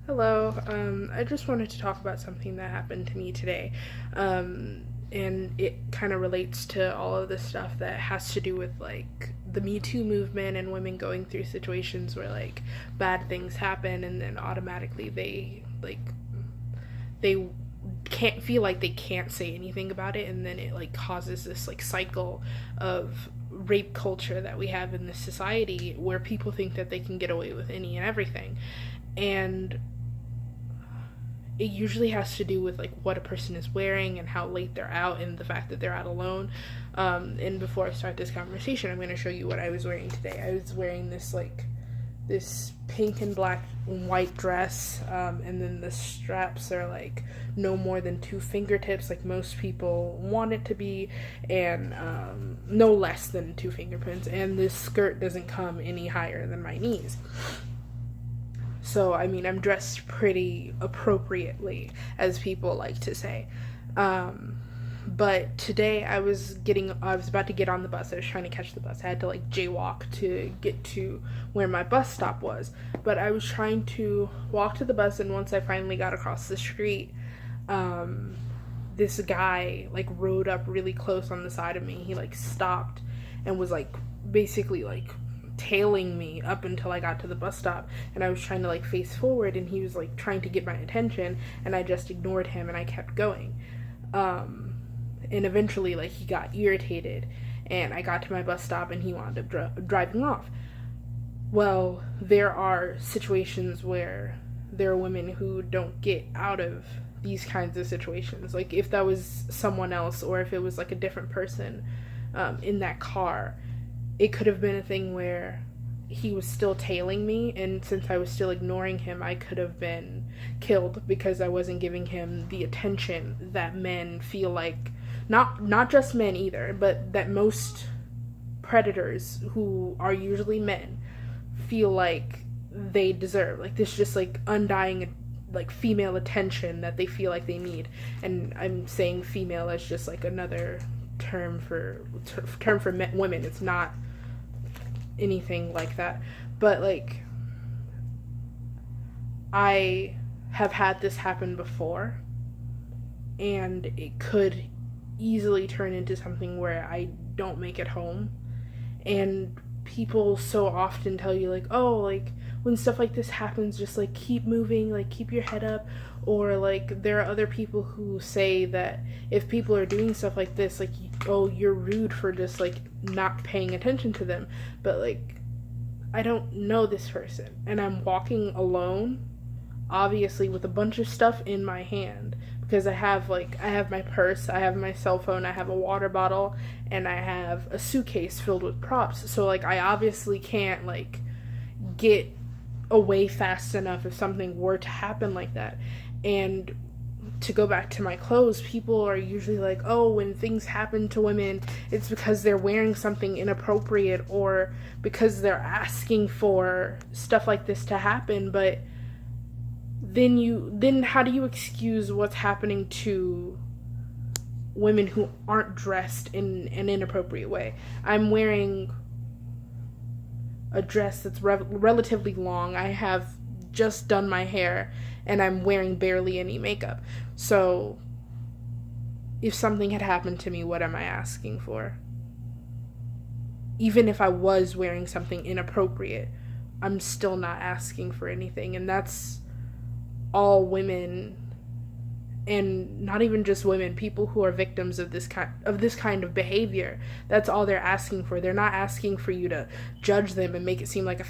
Hello. I just wanted to talk about something that happened to me today. And it kind of relates to all of the stuff that has to do with like the Me Too movement and women going through situations where like bad things happen and then automatically they can't feel like they can't say anything about it, and then it like causes this like cycle of rape culture that we have in this society where people think that they can get away with any and everything. And it usually has to do with like what a person is wearing and how late they're out and the fact that they're out alone. And before I start this conversation, I'm going to show you what I was wearing today. I was wearing this pink and black and white dress, and then the straps are like no more than 2 fingertips like most people want it to be, and no less than 2 fingerprints, and this skirt doesn't come any higher than my knees. So, I mean, I'm dressed pretty appropriately, as people like to say. But today I was about to get on the bus. I was trying to catch the bus. I had to like jaywalk to get to where my bus stop was. But I was trying to walk to the bus, and once I finally got across the street, this guy like rode up really close on the side of me. He like stopped and was like basically like tailing me up until I got to the bus stop, and I was trying to like face forward, and he was like trying to get my attention, and I just ignored him and I kept going. And eventually like he got irritated, and I got to my bus stop and he wound up driving off. Well, there are situations where there are women who don't get out of these kinds of situations. Like if that was someone else, or if it was like a different person in that car, it could have been a thing where he was still tailing me, and since I was still ignoring him, I could have been killed because I wasn't giving him the attention that men feel like, not just men either, but that most predators, who are usually men, feel like they deserve. Like this just like undying like female attention that they feel like they need. And I'm saying female as just like another term for women. It's not anything like that, but like I have had this happen before, and it could easily turn into something where I don't make it home. And people so often tell you like, oh, like when stuff like this happens, just like keep moving, like keep your head up. Or like there are other people who say that if people are doing stuff like this, like, oh, you're rude for just like not paying attention to them. But like I don't know this person, and I'm walking alone, obviously with a bunch of stuff in my hand, because I have my purse, I have my cell phone, I have a water bottle, and I have a suitcase filled with props. So like I obviously can't like get away fast enough if something were to happen like that. And to go back to my clothes, people are usually like, oh, when things happen to women, it's because they're wearing something inappropriate, or because they're asking for stuff like this to happen. But then how do you excuse what's happening to women who aren't dressed in an inappropriate way? I'm wearing a dress that's relatively long. I have just done my hair, and I'm wearing barely any makeup. So if something had happened to me, what am I asking for? Even if I was wearing something inappropriate, I'm still not asking for anything. And that's all women, and not even just women, people who are victims of this kind of behavior. That's all they're asking for. They're not asking for you to judge them and make it seem like a